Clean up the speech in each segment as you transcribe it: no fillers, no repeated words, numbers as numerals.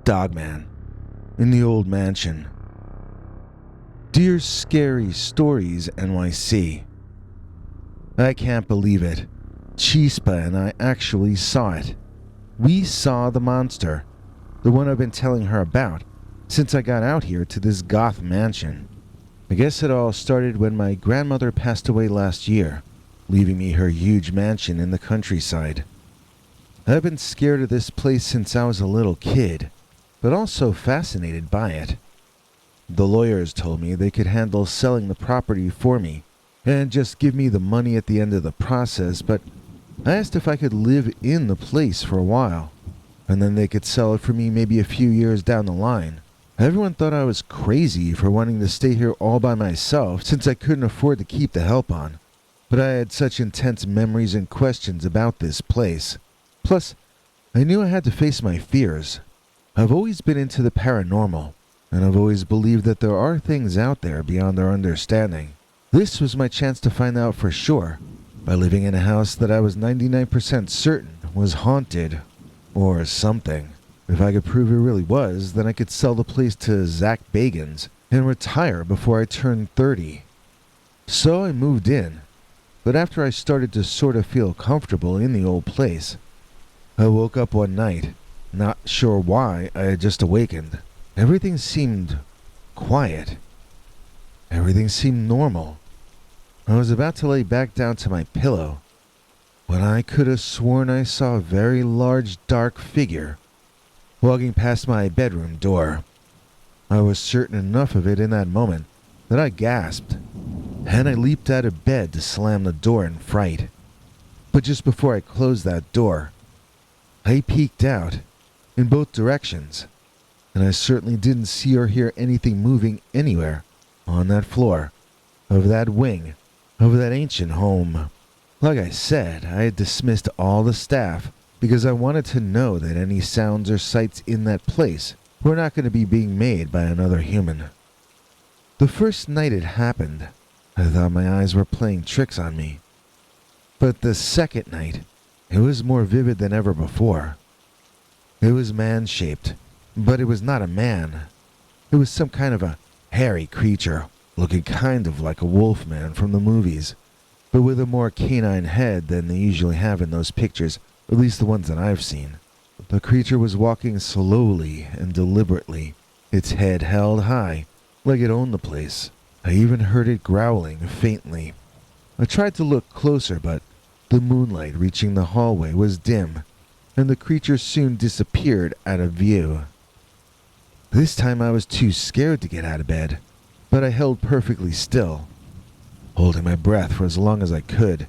Dogman, in the old mansion. Dear Scary Stories NYC. I can't believe it. Chispa and I actually saw it. We saw the monster, the one I've been telling her about since I got out here to this goth mansion. I guess it all started when my grandmother passed away last year, leaving me her huge mansion in the countryside. I've been scared of this place since I was a little kid, but also fascinated by it. The lawyers told me they could handle selling the property for me and just give me the money at the end of the process, but I asked if I could live in the place for a while, and then they could sell it for me maybe a few years down the line. Everyone thought I was crazy for wanting to stay here all by myself since I couldn't afford to keep the help on, but I had such intense memories and questions about this place. Plus, I knew I had to face my fears. I've always been into the paranormal, and I've always believed that there are things out there beyond our understanding. This was my chance to find out for sure, by living in a house that I was 99% certain was haunted, or something. If I could prove it really was, then I could sell the place to Zach Bagans and retire before I turned 30. So I moved in, but after I started to sort of feel comfortable in the old place, I woke up one night, not sure why I had just awakened. Everything seemed quiet. Everything seemed normal. I was about to lay back down to my pillow when I could have sworn I saw a very large dark figure walking past my bedroom door. I was certain enough of it in that moment that I gasped, and I leaped out of bed to slam the door in fright. But just before I closed that door, I peeked out in both directions, and I certainly didn't see or hear anything moving anywhere on that floor of that wing of that ancient home. Like I said, I had dismissed all the staff because I wanted to know that any sounds or sights in that place were not going to be being made by another human. The first night it happened, I thought my eyes were playing tricks on me. But the second night, it was more vivid than ever before. It was man-shaped, but it was not a man. It was some kind of a hairy creature, looking kind of like a wolf man from the movies, but with a more canine head than they usually have in those pictures, at least the ones that I've seen. The creature was walking slowly and deliberately, its head held high, like it owned the place. I even heard it growling faintly. I tried to look closer, but the moonlight reaching the hallway was dim, and the creature soon disappeared out of view. This time I was too scared to get out of bed, but I held perfectly still, holding my breath for as long as I could,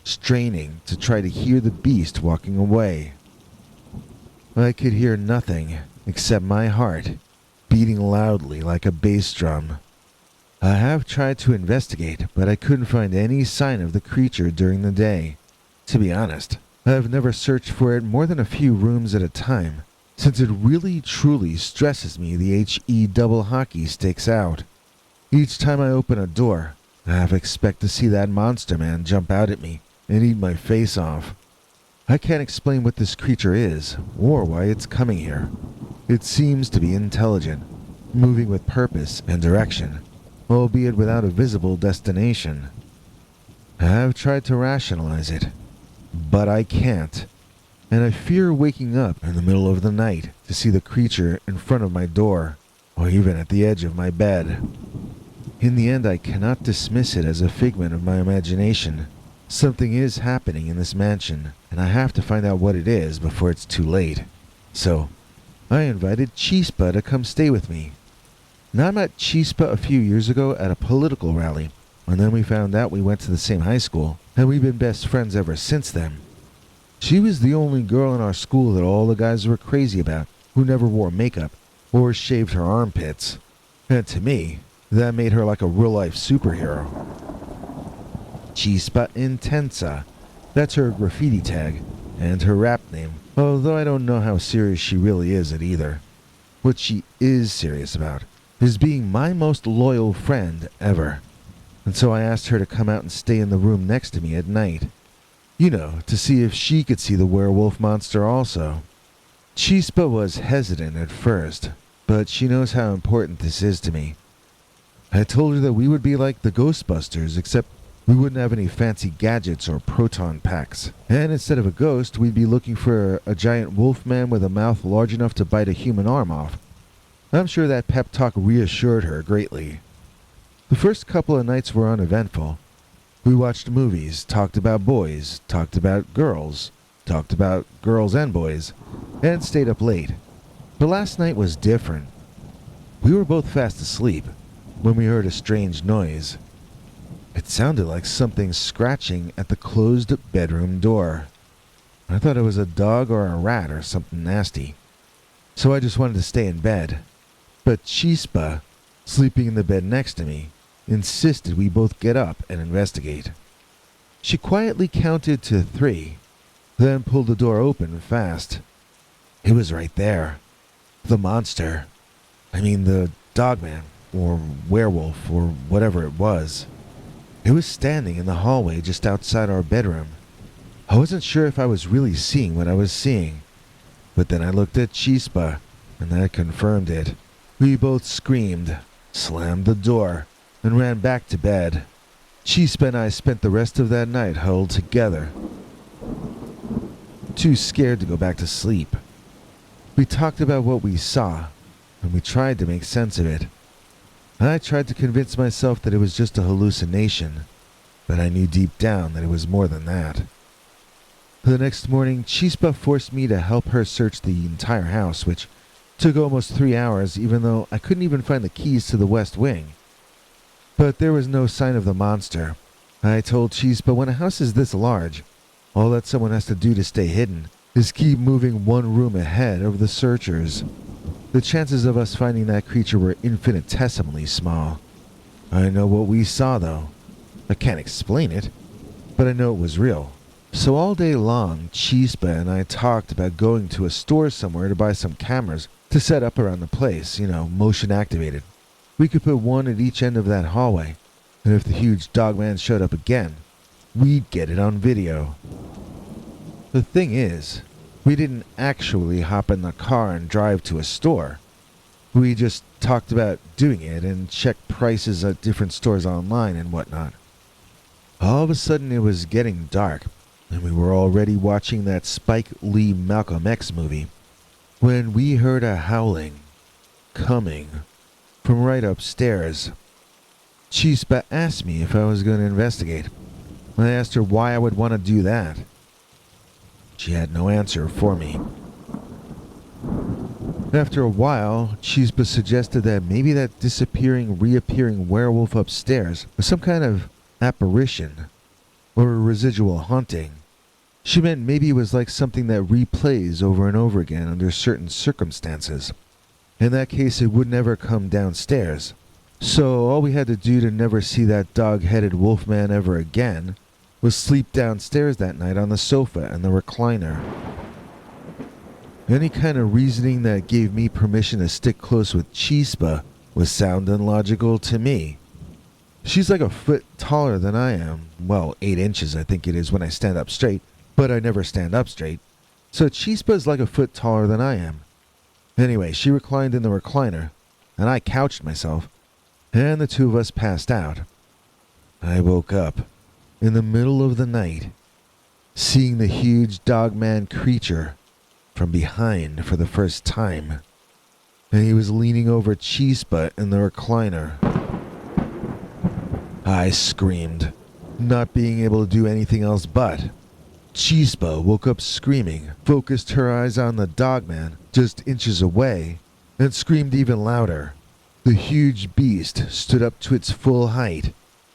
straining to try to hear the beast walking away. I could hear nothing except my heart beating loudly like a bass drum. I have tried to investigate, but I couldn't find any sign of the creature during the day. To be honest, I have never searched for it more than a few rooms at a time, since it really truly stresses me the HE double hockey sticks out. Each time I open a door, I half expect to see that monster man jump out at me and eat my face off. I can't explain what this creature is, or why it's coming here. It seems to be intelligent, moving with purpose and direction, albeit without a visible destination. I have tried to rationalize it, but I can't, and I fear waking up in the middle of the night to see the creature in front of my door, or even at the edge of my bed. In the end, I cannot dismiss it as a figment of my imagination. Something is happening in this mansion, and I have to find out what it is before it's too late. So, I invited Chispa to come stay with me. Now, I met Chispa a few years ago at a political rally, and then we found out we went to the same high school, and we've been best friends ever since then. She was the only girl in our school that all the guys were crazy about, who never wore makeup or shaved her armpits. And to me, that made her like a real-life superhero. Chispa Intensa, that's her graffiti tag, and her rap name, although I don't know how serious she really is at either. What she is serious about is being my most loyal friend ever. And so I asked her to come out and stay in the room next to me at night. You know, to see if she could see the werewolf monster also. Chispa was hesitant at first, but she knows how important this is to me. I told her that we would be like the Ghostbusters, except we wouldn't have any fancy gadgets or proton packs. And instead of a ghost, we'd be looking for a giant wolf man with a mouth large enough to bite a human arm off. I'm sure that pep talk reassured her greatly. The first couple of nights were uneventful. We watched movies, talked about boys, talked about girls and boys, and stayed up late. But last night was different. We were both fast asleep when we heard a strange noise. It sounded like something scratching at the closed bedroom door. I thought it was a dog or a rat or something nasty, so I just wanted to stay in bed. But Chispa, sleeping in the bed next to me, insisted we both get up and investigate. She quietly counted to 3, then pulled the door open fast. It was right there. The monster. The Dogman, or werewolf, or whatever it was. It was standing in the hallway just outside our bedroom. I wasn't sure if I was really seeing what I was seeing, but then I looked at Chispa, and that confirmed it. We both screamed, slammed the door, and ran back to bed. Chispa and I spent the rest of that night huddled together, too scared to go back to sleep. We talked about what we saw, and we tried to make sense of it. I tried to convince myself that it was just a hallucination, but I knew deep down that it was more than that. The next morning, Chispa forced me to help her search the entire house, which took almost 3 hours, even though I couldn't even find the keys to the west wing. But there was no sign of the monster. I told Chispa when a house is this large, all that someone has to do to stay hidden is keep moving one room ahead of the searchers. The chances of us finding that creature were infinitesimally small. I know what we saw, though. I can't explain it, but I know it was real. So all day long, Chispa and I talked about going to a store somewhere to buy some cameras to set up around the place, motion activated. We could put one at each end of that hallway, and if the huge Dogman showed up again, we'd get it on video. The thing is, we didn't actually hop in the car and drive to a store. We just talked about doing it and checked prices at different stores online and whatnot. All of a sudden it was getting dark, and we were already watching that Spike Lee Malcolm X movie, when we heard a howling coming from right upstairs. Chispa asked me if I was going to investigate. I asked her why I would want to do that. She had no answer for me. After a while, Chispa suggested that maybe that disappearing, reappearing werewolf upstairs was some kind of apparition or a residual haunting. She meant maybe it was like something that replays over and over again under certain circumstances. In that case, it would never come downstairs. So all we had to do to never see that dog-headed wolfman ever again was sleep downstairs that night on the sofa and the recliner. Any kind of reasoning that gave me permission to stick close with Chispa was sound and logical to me. She's like a foot taller than I am. Well, 8 inches I think it is when I stand up straight, but I never stand up straight. So Chispa's like a foot taller than I am. Anyway, she reclined in the recliner, and I couched myself, and the two of us passed out. I woke up in the middle of the night, seeing the huge Dogman creature from behind for the first time, and he was leaning over Chispa in the recliner. I screamed, not being able to do anything else but. Chispa woke up screaming, focused her eyes on the Dogman just inches away, and screamed even louder. The huge beast stood up to its full height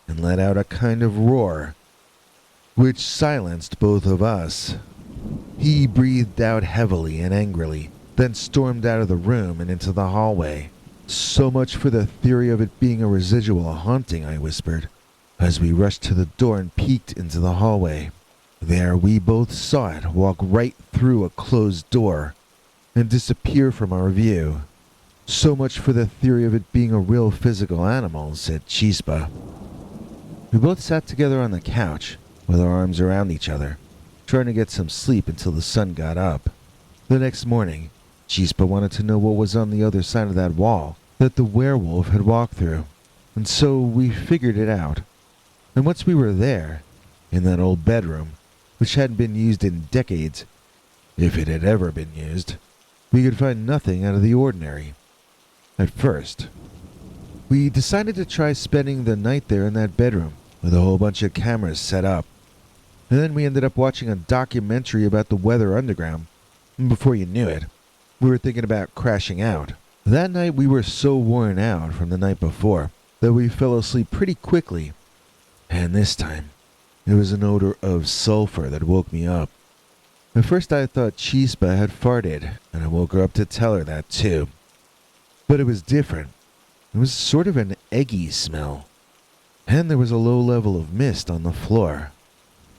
and let out a kind of roar, which silenced both of us. He breathed out heavily and angrily, then stormed out of the room and into the hallway. So much for the theory of it being a residual haunting, I whispered, as we rushed to the door and peeked into the hallway. There we both saw it walk right through a closed door and disappear from our view. So much for the theory of it being a real physical animal, said Chispa. We both sat together on the couch, with our arms around each other, trying to get some sleep until the sun got up. The next morning, Chispa wanted to know what was on the other side of that wall that the werewolf had walked through, and so we figured it out. And once we were there, in that old bedroom, which hadn't been used in decades, if it had ever been used, we could find nothing out of the ordinary. At first, we decided to try spending the night there in that bedroom with a whole bunch of cameras set up. And then we ended up watching a documentary about the weather underground. And before you knew it, we were thinking about crashing out. That night we were so worn out from the night before that we fell asleep pretty quickly. And this time, it was an odor of sulfur that woke me up. At first I thought Chispa had farted, and I woke her up to tell her that too. But it was different. It was sort of an eggy smell. And there was a low level of mist on the floor.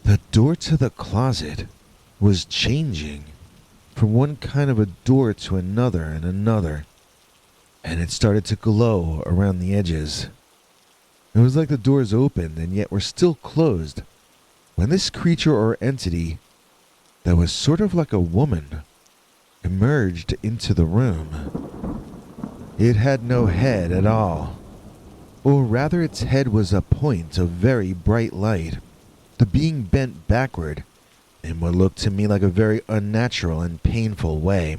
The door to the closet was changing from one kind of a door to another and another, and it started to glow around the edges. It was like the doors opened and yet were still closed when this creature or entity that was sort of like a woman emerged into the room. It had no head at all, or rather its head was a point of very bright light. The being bent backward in what looked to me like a very unnatural and painful way,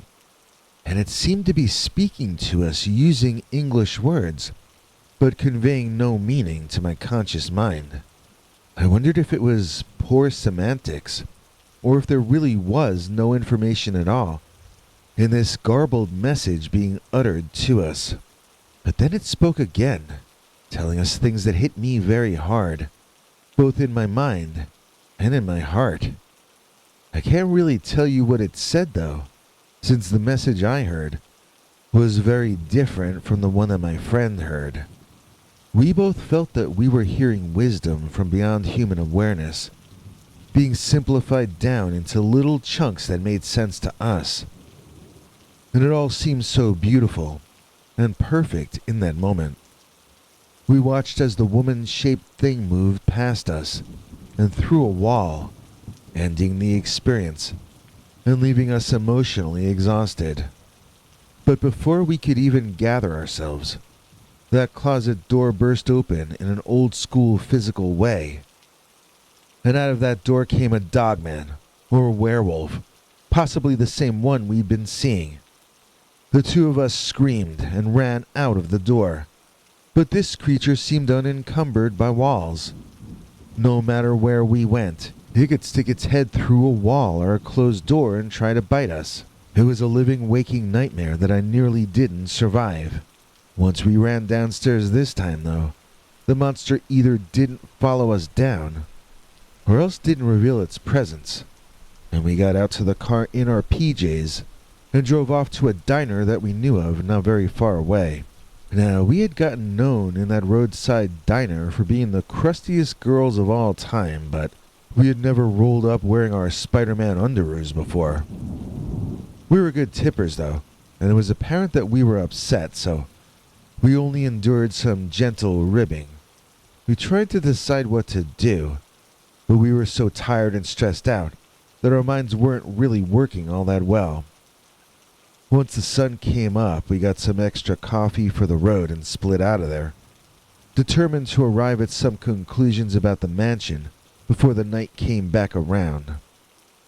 and it seemed to be speaking to us using English words, but conveying no meaning to my conscious mind. I wondered if it was poor semantics, or if there really was no information at all in this garbled message being uttered to us. But then it spoke again, telling us things that hit me very hard, both in my mind and in my heart. I can't really tell you what it said though, since the message I heard was very different from the one that my friend heard. We both felt that we were hearing wisdom from beyond human awareness, being simplified down into little chunks that made sense to us. And it all seemed so beautiful and perfect in that moment. We watched as the woman-shaped thing moved past us and through a wall, ending the experience and leaving us emotionally exhausted. But before we could even gather ourselves, that closet door burst open in an old-school physical way. And out of that door came a Dogman, or a werewolf, possibly the same one we'd been seeing. The two of us screamed and ran out of the door. But this creature seemed unencumbered by walls. No matter where we went, it could stick its head through a wall or a closed door and try to bite us. It was a living, waking nightmare that I nearly didn't survive. Once we ran downstairs this time, though, the monster either didn't follow us down, or else didn't reveal its presence, and we got out to the car in our PJs and drove off to a diner that we knew of not very far away. Now, we had gotten known in that roadside diner for being the crustiest girls of all time, but we had never rolled up wearing our Spider-Man underoos before. We were good tippers, though, and it was apparent that we were upset, so we only endured some gentle ribbing. We tried to decide what to do, but we were so tired and stressed out that our minds weren't really working all that well. Once the sun came up, we got some extra coffee for the road and split out of there, determined to arrive at some conclusions about the mansion before the night came back around.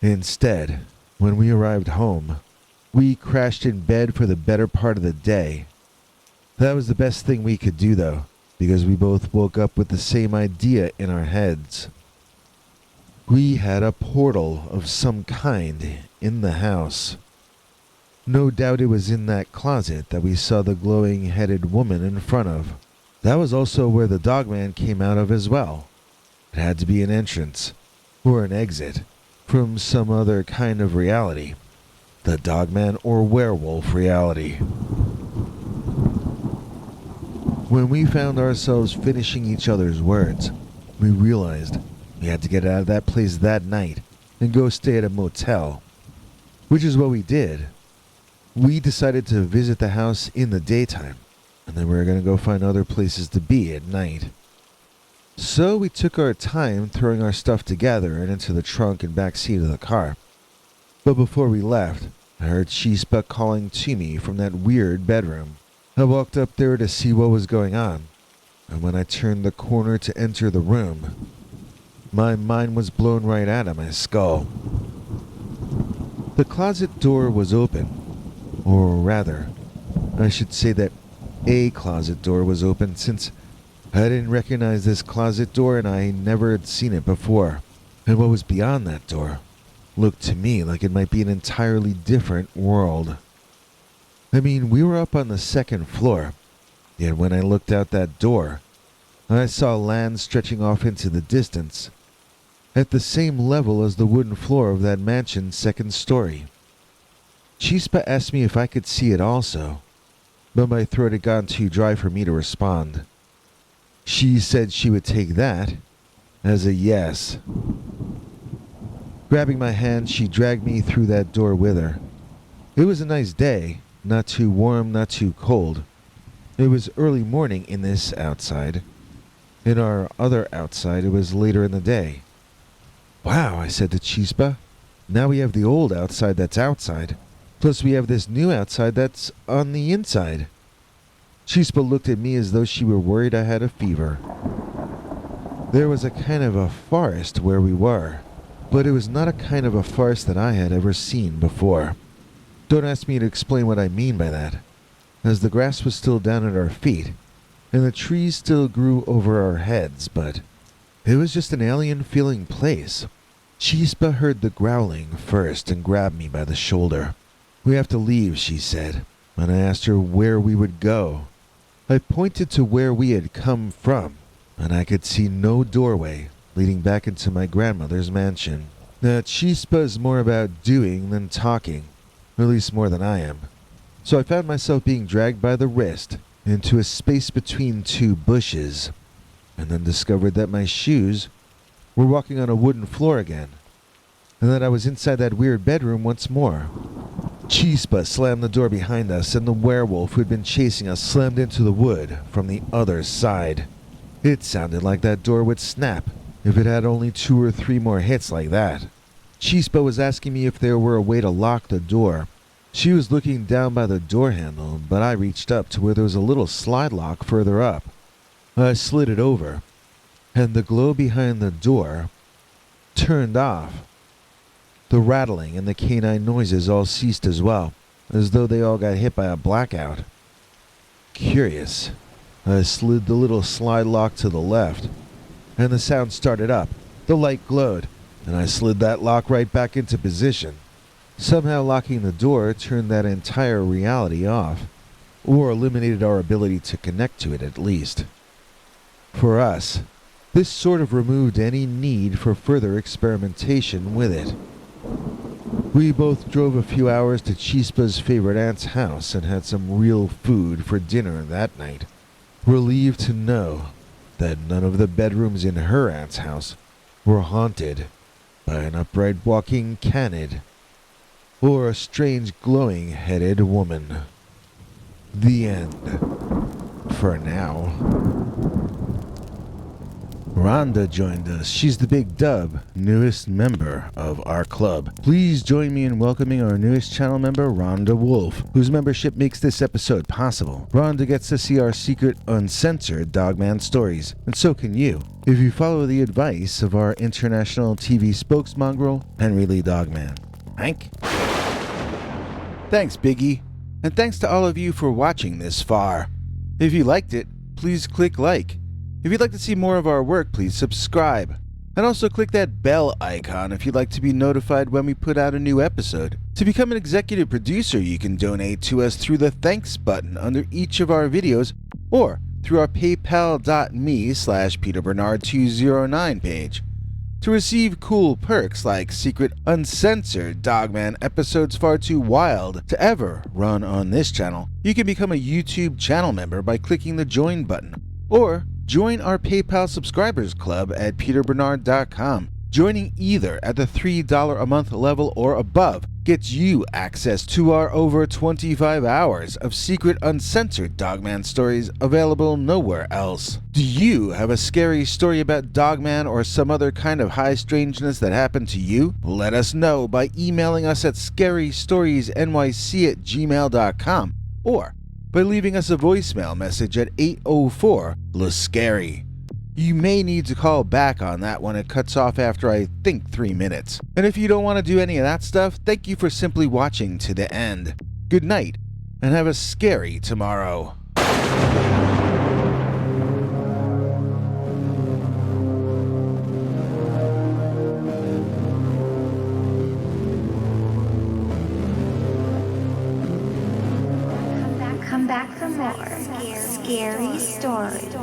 Instead, when we arrived home, we crashed in bed for the better part of the day. That was the best thing we could do, though, because we both woke up with the same idea in our heads. We had a portal of some kind in the house. No doubt it was in that closet that we saw the glowing-headed woman in front of. That was also where the Dogman came out of as well. It had to be an entrance, or an exit, from some other kind of reality. The Dogman or werewolf reality. When we found ourselves finishing each other's words, we realized we had to get out of that place that night and go stay at a motel. Which is what we did. We decided to visit the house in the daytime, and then we were going to go find other places to be at night. So we took our time throwing our stuff together and into the trunk and back seat of the car. But before we left, I heard Chispa calling to me from that weird bedroom. I walked up there to see what was going on, and when I turned the corner to enter the room, my mind was blown right out of my skull. The closet door was open, or rather, I should say that a closet door was open, since I didn't recognize this closet door and I never had seen it before. And what was beyond that door looked to me like it might be an entirely different world. I mean, we were up on the second floor, yet when I looked out that door, I saw land stretching off into the distance, at the same level as the wooden floor of that mansion's second story. Chispa asked me if I could see it also, but my throat had gone too dry for me to respond. She said she would take that as a yes. Grabbing my hand, she dragged me through that door with her. It was a nice day, not too warm, not too cold. It was early morning in this outside. In our other outside, it was later in the day. Wow, I said to Chispa. Now we have the old outside that's outside. Plus we have this new outside that's on the inside. Chispa looked at me as though she were worried I had a fever. There was a kind of a forest where we were, but it was not a kind of a forest that I had ever seen before. Don't ask me to explain what I mean by that, as the grass was still down at our feet, and the trees still grew over our heads, but it was just an alien-feeling place. Chispa heard the growling first and grabbed me by the shoulder. We have to leave, she said, and I asked her where we would go. I pointed to where we had come from, and I could see no doorway leading back into my grandmother's mansion. Now, Chispa is more about doing than talking, at least more than I am. So I found myself being dragged by the wrist into a space between two bushes, and then discovered that my shoes were walking on a wooden floor again, and that I was inside that weird bedroom once more. Chispa slammed the door behind us, and the werewolf who had been chasing us slammed into the wood from the other side. It sounded like that door would snap if it had only 2 or 3 more hits like that. Chispa was asking me if there were a way to lock the door. She was looking down by the door handle, but I reached up to where there was a little slide lock further up. I slid it over, and the glow behind the door turned off. The rattling and the canine noises all ceased as well, as though they all got hit by a blackout. Curious. I slid the little slide lock to the left, and the sound started up. The light glowed, and I slid that lock right back into position. Somehow locking the door turned that entire reality off, or eliminated our ability to connect to it at least. For us, this sort of removed any need for further experimentation with it. We both drove a few hours to Chispa's favorite aunt's house and had some real food for dinner that night, relieved to know that none of the bedrooms in her aunt's house were haunted by an upright walking canid or a strange glowing-headed woman. The end. For now. Rhonda joined us. She's the Big Dub, newest member of our club. Please join me in welcoming our newest channel member, Rhonda Wolf, whose membership makes this episode possible. Rhonda gets to see our secret, uncensored Dogman stories, and so can you, if you follow the advice of our international TV spokesmongrel, Henry Lee Dogman. Hank? Thanks, Biggie, and thanks to all of you for watching this far. If you liked it, please click like. If you'd like to see more of our work, please subscribe. And also click that bell icon if you'd like to be notified when we put out a new episode. To become an executive producer, you can donate to us through the thanks button under each of our videos or through our paypal.me/PeterBernard209 page. To receive cool perks like secret uncensored Dogman episodes far too wild to ever run on this channel, you can become a YouTube channel member by clicking the join button, or join our PayPal subscribers club at peterbernard.com. Joining either at the $3 a month level or above gets you access to our over 25 hours of secret uncensored Dogman stories available nowhere else. Do you have a scary story about Dogman or some other kind of high strangeness that happened to you? Let us know by emailing us at scarystoriesnyc@gmail.com or by leaving us a voicemail message at 804-LSCARY. You may need to call back on that when it cuts off after I think 3 minutes. And if you don't want to do any of that stuff, thank you for simply watching to the end. Good night, and have a scary tomorrow. Come back for more scary stories.